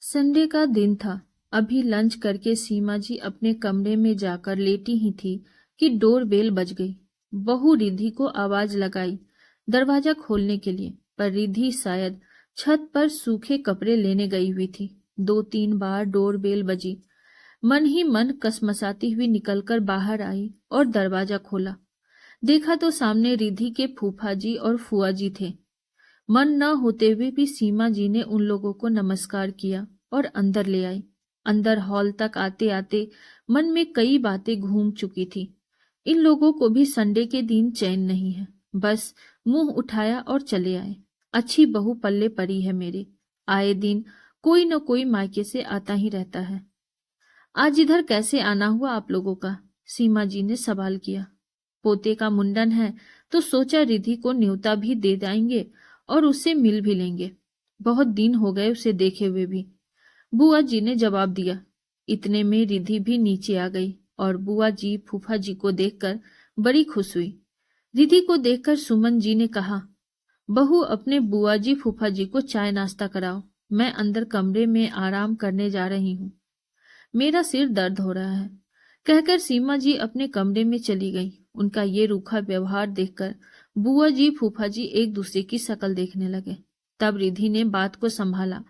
Sunday का दिन था। अभी लंच करके सीमा जी अपने कमरे में जाकर लेटी ही थी कि डोरबेल बज गई। बहू रिद्धि को आवाज लगाई दरवाजा खोलने के लिए, पर रिद्धि शायद छत पर सूखे कपड़े लेने गई हुई थी। 2-3 बार डोरबेल बजी। मन ही मन कसमसाती हुई निकलकर बाहर आई और दरवाजा खोला। देखा तो सामने रिद्धि के फूफा जी और फुआ जी थे। मन न होते हुए भी सीमा जी ने उन लोगों को नमस्कार किया और अंदर ले आई। अंदर हॉल तक आते आते मन में कई बातें घूम चुकी थी। इन लोगों को भी संडे के दिन चैन नहीं है। बस मुंह उठाया और चले आए। अच्छी बहू पल्ले पड़ी है मेरे। आए दिन कोई न कोई मायके से आता ही रहता है। आज इधर कैसे आना हुआ आप लोगों का? सीमा जी ने सवाल किया। पोते का मुंडन है तो सोचा रिधि को न्योता भी दे जाएंगे और उससे मिल भी लेंगे। बहुत दिन हो गए उसे देखे हुए भी, बुआ जी ने जवाब दिया। इतने में रिधि भी नीचे आ गई और बुआ जी फूफा जी को देखकर बड़ी खुश हुई। रिधि को देखकर सुमन जी ने कहा, बहू अपने बुआ जी फूफा जी को चाय नाश्ता कराओ, मैं अंदर कमरे में आराम करने जा रही हूँ, मेरा सिर दर्द हो रहा है। कहकर सीमा जी अपने कमरे में चली गई। उनका ये रूखा व्यवहार देखकर बुआ जी फूफा जी एक दूसरे की शक्ल देखने लगे। तब रिधि ने बात को संभाला।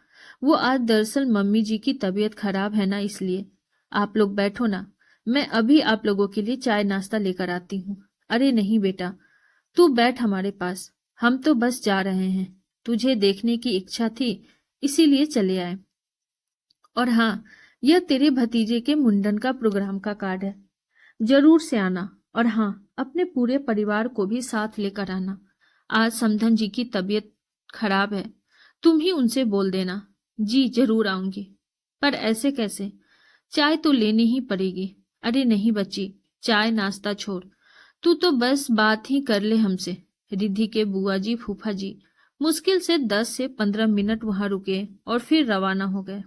वो आज दरअसल मम्मी जी की तबीयत खराब है ना, इसलिए। आप लोग बैठो ना, मैं अभी आप लोगों के लिए चाय नाश्ता लेकर आती हूँ। अरे नहीं बेटा, तू बैठ हमारे पास, हम तो बस जा रहे हैं, तुझे देखने की इच्छा थी इसीलिए चले आए। और हाँ, यह तेरे भतीजे के मुंडन का प्रोग्राम का कार्ड है, जरूर से आना। और हाँ, अपने पूरे परिवार को भी साथ लेकर आना। आज समधन जी की तबीयत खराब है, तुम ही उनसे बोल देना। जी जरूर आऊंगी। पर ऐसे कैसे? चाय तो लेनी ही पड़ेगी। अरे नहीं बच्ची, चाय नाश्ता छोड़, तू तो बस बात ही कर ले हमसे। रिद्धि के बुआ जी फूफा जी मुश्किल से 10 से 15 मिनट वहां रुके और फिर रवाना हो गए।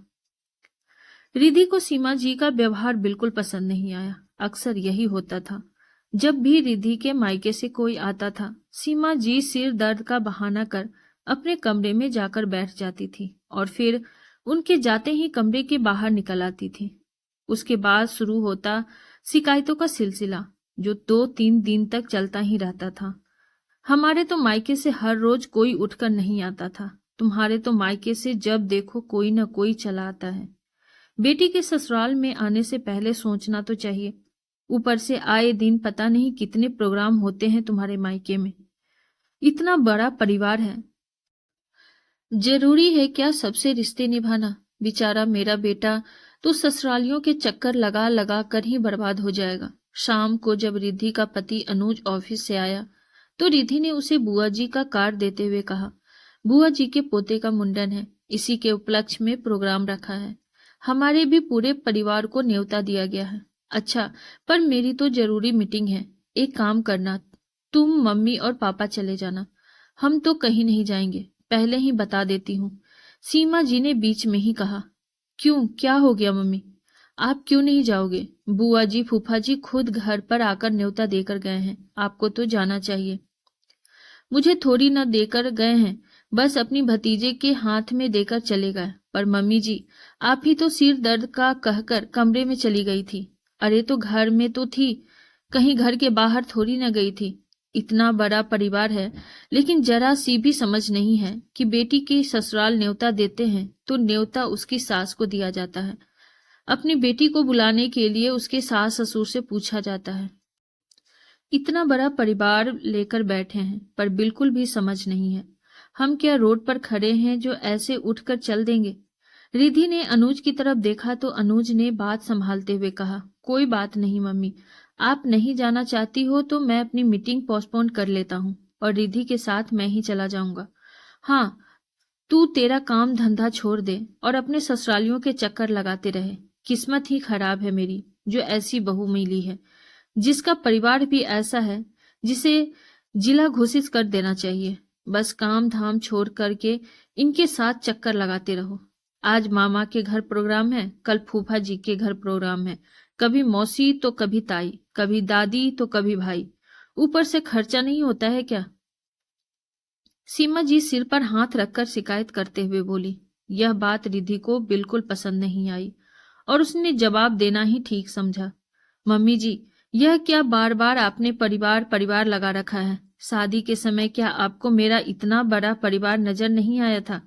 रिधि को सीमा जी का व्यवहार बिल्कुल पसंद नहीं आया। अक्सर यही होता था। जब भी रिधि के मायके से कोई आता था, सीमा जी सिर दर्द का बहाना कर अपने कमरे में जाकर बैठ जाती थी और फिर उनके जाते ही कमरे के बाहर निकल आती थी। उसके बाद शुरू होता शिकायतों का सिलसिला, जो 2-3 दिन तक चलता ही रहता था। हमारे तो मायके से हर रोज कोई उठकर नहीं आता था, तुम्हारे तो मायके से जब देखो कोई न कोई चला आता है। बेटी के ससुराल में आने से पहले सोचना तो चाहिए। ऊपर से आए दिन पता नहीं कितने प्रोग्राम होते हैं तुम्हारे मायके में। इतना बड़ा परिवार है, जरूरी है क्या सबसे रिश्ते निभाना? बेचारा मेरा बेटा तो ससुरालियों के चक्कर लगा लगा कर ही बर्बाद हो जाएगा। शाम को जब रिद्धि का पति अनुज ऑफिस से आया तो रिद्धि ने उसे बुआ जी का कार्ड देते हुए कहा, बुआ जी के पोते का मुंडन है, इसी के उपलक्ष्य में प्रोग्राम रखा है। हमारे भी पूरे परिवार को न्योता दिया गया है। अच्छा, पर मेरी तो जरूरी मीटिंग है। एक काम करना, तुम मम्मी और पापा चले जाना, हम तो कहीं नहीं जाएंगे, पहले ही बता देती हूँ। सीमा जी ने बीच में ही कहा। क्यों, क्या हो गया मम्मी? आप क्यों नहीं जाओगे? बुआ जी फूफा जी खुद घर पर आकर न्योता देकर गए हैं, आपको तो जाना चाहिए। मुझे थोड़ी न देकर गए हैं, बस अपनी भतीजे के हाथ में देकर चले गए। पर मम्मी जी, आप ही तो सिर दर्द का कहकर कमरे में चली गई थी। अरे तो घर में तो थी, कहीं घर के बाहर थोड़ी न गई थी। इतना बड़ा परिवार है, लेकिन जरा सी भी समझ नहीं है कि बेटी के ससुराल न्योता देते हैं तो न्योता उसकी सास को दिया जाता है। अपनी बेटी को बुलाने के लिए उसके सास ससुर से पूछा जाता है। इतना बड़ा परिवार लेकर बैठे हैं, पर बिल्कुल भी समझ नहीं है। हम क्या रोड पर खड़े हैं जो ऐसे उठकर चल देंगे? रिधि ने अनुज की तरफ देखा तो अनुज ने बात संभालते हुए कहा, कोई बात नहीं मम्मी, आप नहीं जाना चाहती हो तो मैं अपनी मीटिंग पोस्टपोन कर लेता हूँ और रिधि के साथ मैं ही चला जाऊंगा। हाँ, तू तेरा काम धंधा छोड़ दे और अपने ससुरालियों के चक्कर लगाते रहे। किस्मत ही खराब है मेरी जो ऐसी बहू मिली है, जिसका परिवार भी ऐसा है जिसे जिला घोषित कर देना चाहिए। बस काम धाम छोड़ करके इनके साथ चक्कर लगाते रहो। आज मामा के घर प्रोग्राम है, कल फूफा जी के घर प्रोग्राम है, कभी मौसी तो कभी ताई, कभी दादी तो कभी भाई। ऊपर से खर्चा नहीं होता है क्या? सीमा जी सिर पर हाथ रखकर शिकायत करते हुए बोली। यह बात रिद्धि को बिल्कुल पसंद नहीं आई और उसने जवाब देना ही ठीक समझा। मम्मी जी, यह क्या बार बार आपने परिवार परिवार लगा रखा है? शादी के समय क्या आपको मेरा इतना बड़ा परिवार नजर नहीं आया था?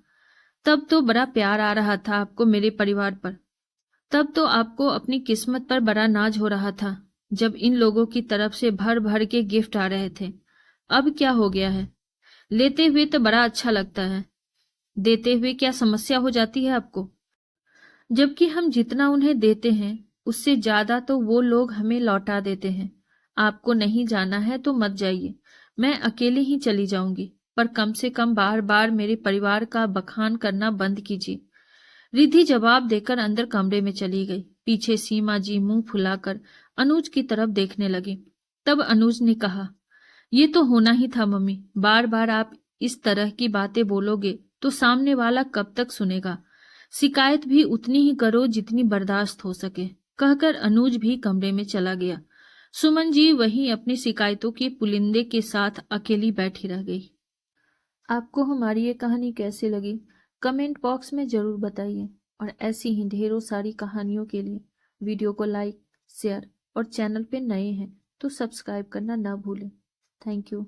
तब तो बड़ा प्यार आ रहा था आपको मेरे परिवार पर। तब तो आपको अपनी किस्मत पर बड़ा नाज हो रहा था जब इन लोगों की तरफ से भर भर के गिफ्ट आ रहे थे। अब क्या हो गया है? लेते हुए तो बड़ा अच्छा लगता है, देते हुए क्या समस्या हो जाती है आपको? जबकि हम जितना उन्हें देते हैं उससे ज्यादा तो वो लोग हमें लौटा देते हैं। आपको नहीं जाना है तो मत जाइए, मैं अकेले ही चली जाऊंगी, पर कम से कम बार बार मेरे परिवार का बखान करना बंद कीजिए। रिद्धि जवाब देकर अंदर कमरे में चली गई। पीछे सीमा जी मुंह फुलाकर अनुज की तरफ देखने लगी। तब अनुज ने कहा, ये तो होना ही था मम्मी, बार बार आप इस तरह की बातें बोलोगे तो सामने वाला कब तक सुनेगा? शिकायत भी उतनी ही करो जितनी बर्दाश्त हो सके। कहकर अनुज भी कमरे में चला गया। सुमन जी वहीं अपनी शिकायतों के पुलिंदे के साथ अकेली बैठी रह गई। आपको हमारी ये कहानी कैसी लगी कमेंट बॉक्स में जरूर बताइए, और ऐसी ही ढेरों सारी कहानियों के लिए वीडियो को लाइक, शेयर और चैनल पे नए हैं तो सब्सक्राइब करना ना भूलें। Thank you.